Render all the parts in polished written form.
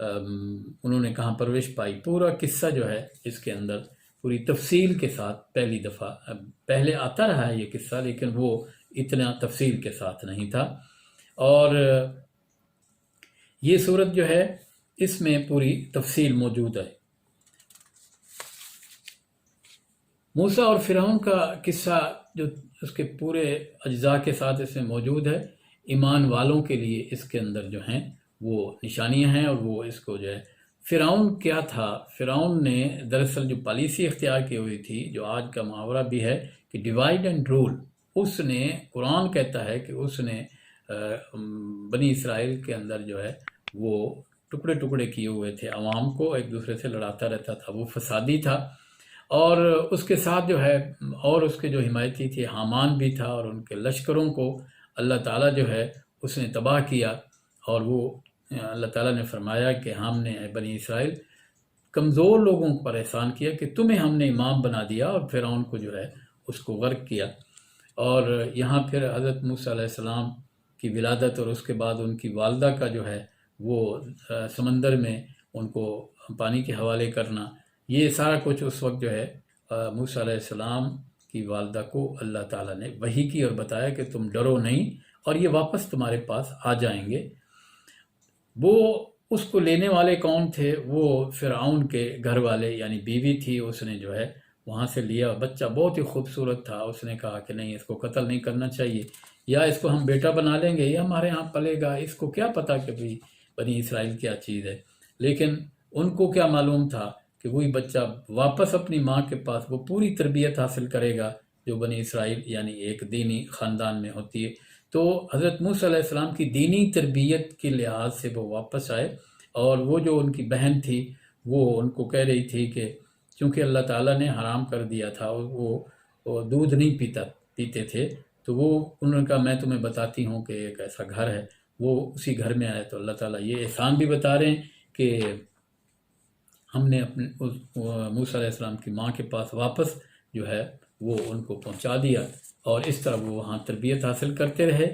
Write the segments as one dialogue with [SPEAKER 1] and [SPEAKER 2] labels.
[SPEAKER 1] انہوں نے کہاں پرورش پائی، پورا قصہ جو ہے اس کے اندر پوری تفصیل کے ساتھ پہلی دفعہ، پہلے آتا رہا ہے یہ قصہ لیکن وہ اتنا تفصیل کے ساتھ نہیں تھا۔ اور یہ صورت جو ہے اس میں پوری تفصیل موجود ہے۔ موسیٰ اور فرعون کا قصہ جو اس کے پورے اجزاء کے ساتھ اس میں موجود ہے، ایمان والوں کے لیے اس کے اندر جو ہیں وہ نشانیاں ہیں، اور وہ اس کو جو ہے فرعون کیا تھا۔ فرعون نے دراصل جو پالیسی اختیار کی ہوئی تھی، جو آج کا محاورہ بھی ہے کہ ڈیوائڈ اینڈ رول، اس نے، قرآن کہتا ہے کہ اس نے بنی اسرائیل کے اندر جو ہے وہ ٹکڑے ٹکڑے کیے ہوئے تھے، عوام کو ایک دوسرے سے لڑاتا رہتا تھا، وہ فسادی تھا۔ اور اس کے ساتھ جو ہے اور اس کے جو حمایتی تھے حامان بھی تھا، اور ان کے لشکروں کو اللہ تعالیٰ جو ہے اس نے تباہ کیا۔ اور وہ اللہ تعالیٰ نے فرمایا کہ ہم نے بنی اسرائیل کمزور لوگوں پر احسان کیا کہ تمہیں ہم نے امام بنا دیا، اور فرعون کو جو ہے اس کو غرق کیا۔ اور یہاں پھر حضرت موسیٰ علیہ السلام کی ولادت اور اس کے بعد ان کی والدہ کا جو ہے وہ سمندر میں ان کو پانی کے حوالے کرنا، یہ سارا کچھ اس وقت جو ہے موسیٰ علیہ السلام کی والدہ کو اللہ تعالیٰ نے وحی کی اور بتایا کہ تم ڈرو نہیں، اور یہ واپس تمہارے پاس آ جائیں گے۔ وہ اس کو لینے والے کون تھے؟ وہ فرعون کے گھر والے، یعنی بیوی تھی، اس نے جو ہے وہاں سے لیا۔ بچہ بہت ہی خوبصورت تھا، اس نے کہا کہ نہیں، اس کو قتل نہیں کرنا چاہیے، یا اس کو ہم بیٹا بنا لیں گے، یہ ہمارے ہاں پلے گا، اس کو کیا پتا کہ بنی اسرائیل کیا چیز ہے۔ لیکن ان کو کیا معلوم تھا کہ وہی بچہ واپس اپنی ماں کے پاس وہ پوری تربیت حاصل کرے گا جو بنی اسرائیل یعنی ایک دینی خاندان میں ہوتی ہے۔ تو حضرت موسیٰ علیہ السلام کی دینی تربیت کے لحاظ سے وہ واپس آئے، اور وہ جو ان کی بہن تھی وہ ان کو کہہ رہی تھی کہ چونکہ اللہ تعالیٰ نے حرام کر دیا تھا، وہ دودھ نہیں پیتے تھے، تو وہ انہوں نے کہا میں تمہیں بتاتی ہوں کہ ایک ایسا گھر ہے، وہ اسی گھر میں آئے۔ تو اللہ تعالیٰ یہ احسان بھی بتا رہے ہیں کہ ہم نے اپنے موسیٰ علیہ السلام کی ماں کے پاس واپس جو ہے وہ ان کو پہنچا دیا، اور اس طرح وہ وہاں تربیت حاصل کرتے رہے۔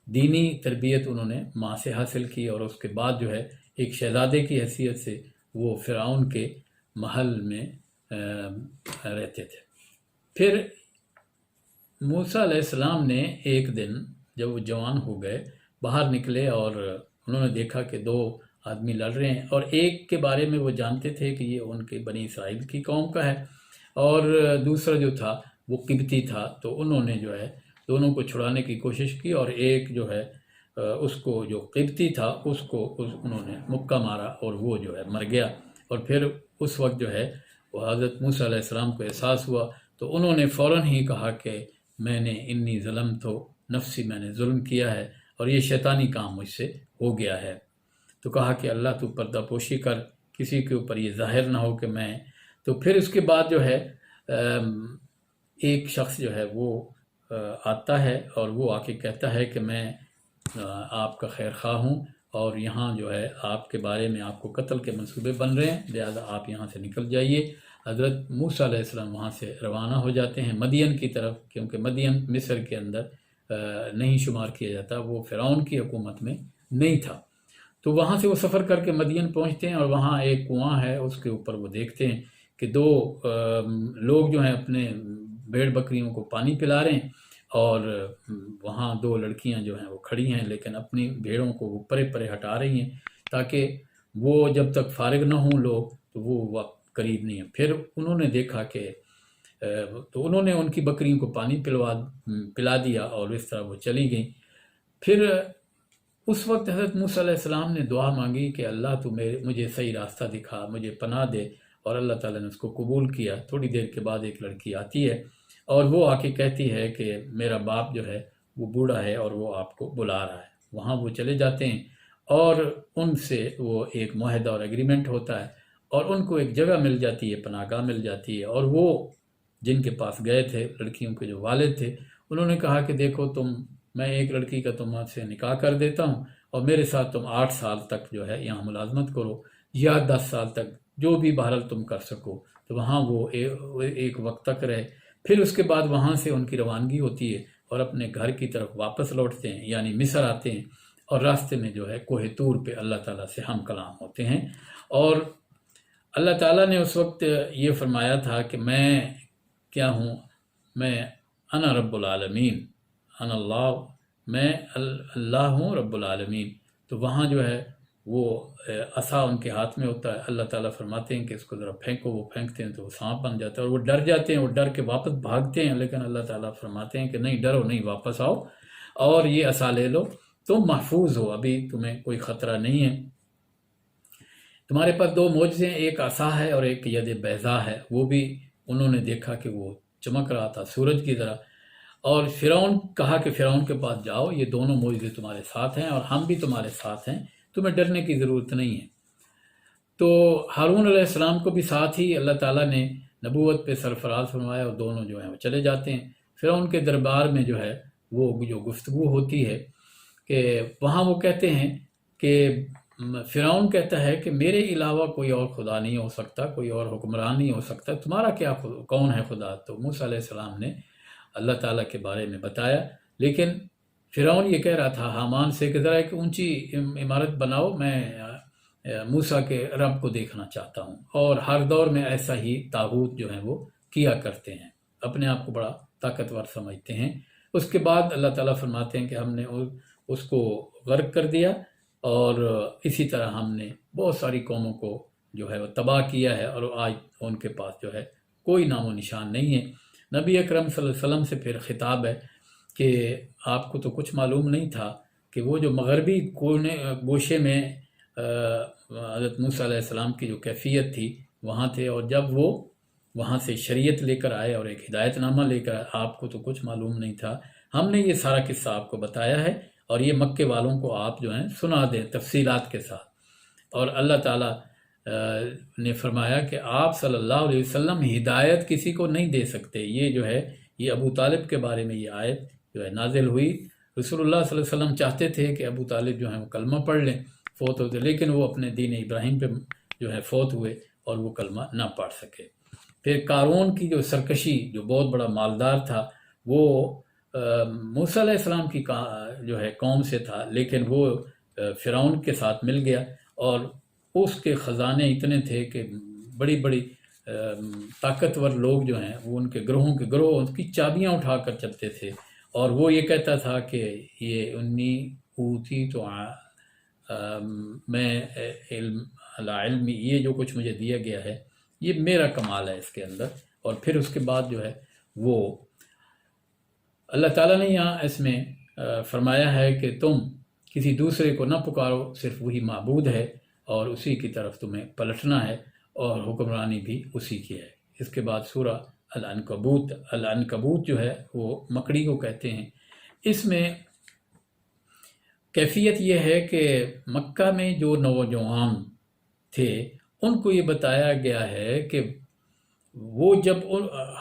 [SPEAKER 1] دینی تربیت انہوں نے ماں سے حاصل کی، اور اس کے بعد جو ہے ایک شہزادے کی حیثیت سے وہ فرعون کے محل میں رہتے تھے۔ پھر موسیٰ علیہ السلام نے ایک دن جب وہ جوان ہو گئے باہر نکلے، اور انہوں نے دیکھا کہ دو آدمی لڑ رہے ہیں، اور ایک کے بارے میں وہ جانتے تھے کہ یہ ان کے بنی اسرائیل کی قوم کا ہے، اور دوسرا جو تھا وہ قبطی تھا۔ تو انہوں نے جو ہے دونوں کو چھڑانے کی کوشش کی، اور ایک جو ہے اس کو جو قبطی تھا اس کو انہوں نے مکہ مارا، اور وہ جو ہے مر گیا۔ اور پھر اس وقت جو ہے وہ حضرت موسیٰ علیہ السلام کو احساس ہوا، تو انہوں نے فوراً ہی کہا کہ میں نے انی ظلم تو نفسی، میں نے ظلم کیا ہے، اور یہ شیطانی کام مجھ سے ہو گیا ہے۔ تو کہا کہ اللہ تو پردہ پوشی کر، کسی کے اوپر یہ ظاہر نہ ہو کہ میں۔ تو پھر اس کے بعد جو ہے ایک شخص جو ہے وہ آتا ہے، اور وہ آ کے کہتا ہے کہ میں آپ کا خیر خواہ ہوں، اور یہاں جو ہے آپ کے بارے میں آپ کو قتل کے منصوبے بن رہے ہیں، لہذا آپ یہاں سے نکل جائیے۔ حضرت موسیٰ علیہ السلام وہاں سے روانہ ہو جاتے ہیں مدین کی طرف، کیونکہ مدین مصر کے اندر نہیں شمار کیا جاتا، وہ فرعون کی حکومت میں نہیں تھا۔ تو وہاں سے وہ سفر کر کے مدین پہنچتے ہیں، اور وہاں ایک کنواں ہے، اس کے اوپر وہ دیکھتے ہیں کہ دو لوگ جو ہیں اپنے بھیڑ بکریوں کو پانی پلا رہے ہیں، اور وہاں دو لڑکیاں جو ہیں وہ کھڑی ہیں، لیکن اپنی بھیڑوں کو وہ پرے پرے ہٹا رہی ہیں تاکہ وہ جب تک فارغ نہ ہوں لوگ تو وہ وقت قریب نہیں ہے۔ پھر انہوں نے دیکھا کہ تو انہوں نے ان کی بکریوں کو پانی پلا دیا، اور اس طرح وہ چلی گئیں۔ پھر اس وقت حضرت موسیٰ علیہ السلام نے دعا مانگی کہ اللہ تو مجھے صحیح راستہ دکھا، مجھے پناہ دے، اور اللہ تعالیٰ نے اس کو قبول کیا۔ تھوڑی دیر کے بعد ایک لڑکی آتی ہے، اور وہ آ کے کہتی ہے کہ میرا باپ جو ہے وہ بوڑھا ہے، اور وہ آپ کو بلا رہا ہے۔ وہاں وہ چلے جاتے ہیں، اور ان سے وہ ایک معاہدہ اور ایگریمنٹ ہوتا ہے، اور ان کو ایک جگہ مل جاتی ہے، پناہ گاہ مل جاتی ہے۔ اور وہ جن کے پاس گئے تھے، لڑکیوں کے جو والد تھے، انہوں نے کہا کہ دیکھو میں ایک لڑکی کا تم سے نکاح کر دیتا ہوں، اور میرے ساتھ تم 8 سال تک جو ہے یہاں ملازمت کرو، یا 10 سال تک، جو بھی بہرحال تم کر سکو۔ تو وہاں وہ ایک وقت تک رہے۔ پھر اس کے بعد وہاں سے ان کی روانگی ہوتی ہے، اور اپنے گھر کی طرف واپس لوٹتے ہیں، یعنی مصر آتے ہیں۔ اور راستے میں جو ہے کوہ طور پہ اللہ تعالیٰ سے ہم کلام ہوتے ہیں۔ اور اللہ تعالیٰ نے اس وقت یہ فرمایا تھا کہ میں کیا ہوں، میں انا رب العالمین، انا اللہ، میں اللہ ہوں رب العالمین۔ تو وہاں جو ہے وہ عصا ان کے ہاتھ میں ہوتا ہے، اللہ تعالیٰ فرماتے ہیں کہ اس کو ذرا پھینکو، وہ پھینکتے ہیں تو وہ سانپ بن جاتا ہے، اور وہ ڈر جاتے ہیں، وہ ڈر کے واپس بھاگتے ہیں، لیکن اللہ تعالیٰ فرماتے ہیں کہ نہیں ڈرو نہیں، واپس آؤ اور یہ عصا لے لو، تم محفوظ ہو، ابھی تمہیں کوئی خطرہ نہیں ہے۔ تمہارے پاس دو معجزے ہیں، ایک عصا ہے اور ایک ید بیضا ہے، وہ بھی انہوں نے دیکھا کہ وہ چمک رہا تھا سورج کی طرح۔ اور فرعون کہا کہ فرعون کے پاس جاؤ، یہ دونوں معجزے تمہارے ساتھ ہیں اور ہم بھی تمہارے ساتھ ہیں، تمہیں ڈرنے کی ضرورت نہیں ہے۔ تو ہارون علیہ السلام کو بھی ساتھ ہی اللہ تعالیٰ نے نبوت پہ سرفراز فرمایا، اور دونوں جو ہیں وہ چلے جاتے ہیں۔ فرعون کے دربار میں جو ہے وہ جو گفتگو ہوتی ہے کہ وہاں وہ کہتے ہیں کہ فرعون کہتا ہے کہ میرے علاوہ کوئی اور خدا نہیں ہو سکتا، کوئی اور حکمران نہیں ہو سکتا، تمہارا کیا کون ہے خدا؟ تو موسیٰ علیہ السلام نے اللہ تعالیٰ کے بارے میں بتایا، لیکن فرعون یہ کہہ رہا تھا حامان سے کہ ذرا ایک اونچی عمارت بناؤ، میں موسیٰ کے رب کو دیکھنا چاہتا ہوں۔ اور ہر دور میں ایسا ہی طاغوت جو ہیں وہ کیا کرتے ہیں، اپنے آپ کو بڑا طاقتور سمجھتے ہیں۔ اس کے بعد اللہ تعالیٰ فرماتے ہیں کہ ہم نے اس کو غرق کر دیا، اور اسی طرح ہم نے بہت ساری قوموں کو جو ہے وہ تباہ کیا ہے، اور آج ان کے پاس جو ہے کوئی نام و نشان نہیں ہے۔ نبی اکرم صلی اللہ علیہ وسلم سے پھر خطاب ہے کہ آپ کو تو کچھ معلوم نہیں تھا کہ وہ جو مغربی گوشے میں حضرت موسیٰ علیہ السلام کی جو کیفیت تھی وہاں تھے، اور جب وہ وہاں سے شریعت لے کر آئے اور ایک ہدایت نامہ لے کر آئے، آپ کو تو کچھ معلوم نہیں تھا، ہم نے یہ سارا قصہ آپ کو بتایا ہے، اور یہ مکے والوں کو آپ جو ہیں سنا دیں تفصیلات کے ساتھ۔ اور اللہ تعالیٰ نے فرمایا کہ آپ صلی اللہ علیہ وسلم ہدایت کسی کو نہیں دے سکتے۔ یہ جو ہے یہ ابو طالب کے بارے میں یہ آیت جو ہے نازل ہوئی۔ رسول اللہ صلی اللہ علیہ وسلم چاہتے تھے کہ ابو طالب جو ہیں وہ کلمہ پڑھ لیں، فوت ہوتے، لیکن وہ اپنے دین ابراہیم پہ جو ہے فوت ہوئے اور وہ کلمہ نہ پڑھ سکے۔ پھر قارون کی جو سرکشی، جو بہت بڑا مالدار تھا، وہ موسیٰ علیہ السلام کی جو ہے قوم سے تھا، لیکن وہ فرعون کے ساتھ مل گیا، اور اس کے خزانے اتنے تھے کہ بڑی بڑی طاقتور لوگ جو ہیں وہ ان کے گروہ ان کی چابیاں اٹھا کر چلتے تھے، اور وہ یہ کہتا تھا کہ یہ انی اوتی تو میں علم، یہ جو کچھ مجھے دیا گیا ہے یہ میرا کمال ہے اس کے اندر۔ اور پھر اس کے بعد جو ہے وہ اللہ تعالیٰ نے یہاں اس میں فرمایا ہے کہ تم کسی دوسرے کو نہ پکارو، صرف وہی معبود ہے اور اسی کی طرف تمہیں پلٹنا ہے، اور حکمرانی بھی اسی کی ہے۔ اس کے بعد سورہ العنکبوت جو ہے وہ مکڑی کو کہتے ہیں۔ اس میں کیفیت یہ ہے کہ مکہ میں جو نوجوان تھے ان کو یہ بتایا گیا ہے کہ وہ جب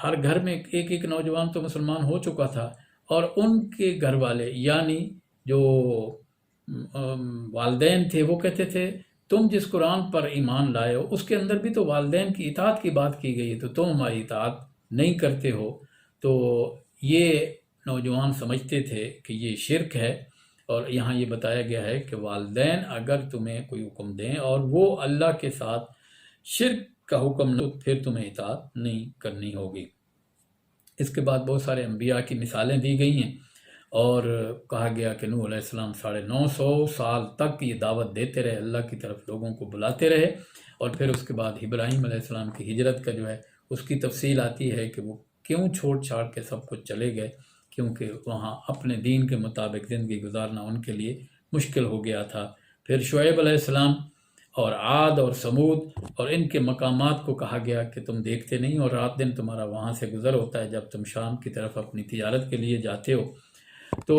[SPEAKER 1] ہر گھر میں ایک ایک نوجوان تو مسلمان ہو چکا تھا، اور ان کے گھر والے یعنی جو والدین تھے وہ کہتے تھے تم جس قرآن پر ایمان لائے ہو اس کے اندر بھی تو والدین کی اطاعت کی بات کی گئی ہے، تو تم ہماری اطاعت نہیں کرتے ہو۔ تو یہ نوجوان سمجھتے تھے کہ یہ شرک ہے، اور یہاں یہ بتایا گیا ہے کہ والدین اگر تمہیں کوئی حکم دیں اور وہ اللہ کے ساتھ شرک کا حکم نہ، پھر تمہیں اطاعت نہیں کرنی ہوگی۔ اس کے بعد بہت سارے انبیاء کی مثالیں دی گئی ہیں، اور کہا گیا کہ نوح علیہ السلام 950 سال تک یہ دعوت دیتے رہے، اللہ کی طرف لوگوں کو بلاتے رہے، اور پھر اس کے بعد ابراہیم علیہ السلام کی ہجرت کا جو ہے اس کی تفصیل آتی ہے کہ وہ کیوں چھوڑ چھاڑ کے سب کچھ چلے گئے، کیونکہ وہاں اپنے دین کے مطابق زندگی گزارنا ان کے لیے مشکل ہو گیا تھا۔ پھر شعیب علیہ السلام اور عاد اور سمود اور ان کے مقامات کو کہا گیا کہ تم دیکھتے نہیں، اور رات دن تمہارا وہاں سے گزر ہوتا ہے جب تم شام کی طرف اپنی تجارت کے لیے جاتے ہو۔ تو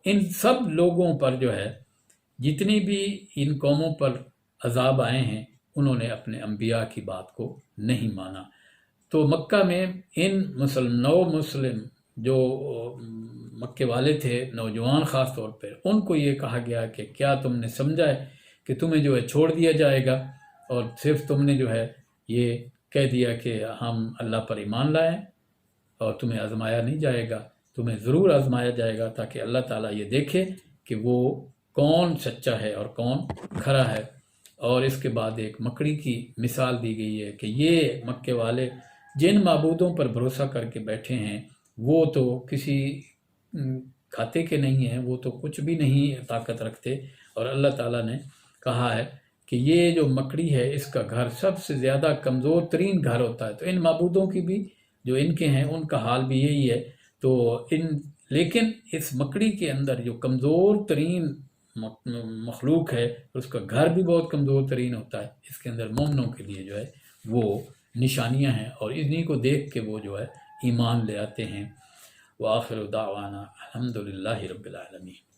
[SPEAKER 1] ان سب لوگوں پر جو ہے جتنی بھی ان قوموں پر عذاب آئے ہیں انہوں نے اپنے انبیاء کی بات کو نہیں مانا۔ تو مکہ میں ان مسلم جو مکے والے تھے، نوجوان خاص طور پر، ان کو یہ کہا گیا کہ کیا تم نے سمجھا ہے کہ تمہیں جو ہے چھوڑ دیا جائے گا، اور صرف تم نے جو ہے یہ کہہ دیا کہ ہم اللہ پر ایمان لائیں، اور تمہیں آزمایا نہیں جائے گا، تمہیں ضرور آزمایا جائے گا، تاکہ اللہ تعالیٰ یہ دیکھے کہ وہ کون سچا ہے اور کون کھرا ہے۔ اور اس کے بعد ایک مکڑی کی مثال دی گئی ہے کہ یہ مکے والے جن معبودوں پر بھروسہ کر کے بیٹھے ہیں وہ تو کسی کھاتے کے نہیں ہیں، وہ تو کچھ بھی نہیں طاقت رکھتے، اور اللہ تعالیٰ نے کہا ہے کہ یہ جو مکڑی ہے اس کا گھر سب سے زیادہ کمزور ترین گھر ہوتا ہے۔ تو ان معبودوں کی بھی جو ان کے ہیں ان کا حال بھی یہی ہے۔ تو لیکن اس مکڑی کے اندر جو کمزور ترین مخلوق ہے اس کا گھر بھی بہت کمزور ترین ہوتا ہے، اس کے اندر مومنوں کے لیے جو ہے وہ نشانیاں ہیں، اور انہی کو دیکھ کے وہ جو ہے ایمان لے آتے ہیں۔ وآخر دعوانا الحمدللہ رب العالمین۔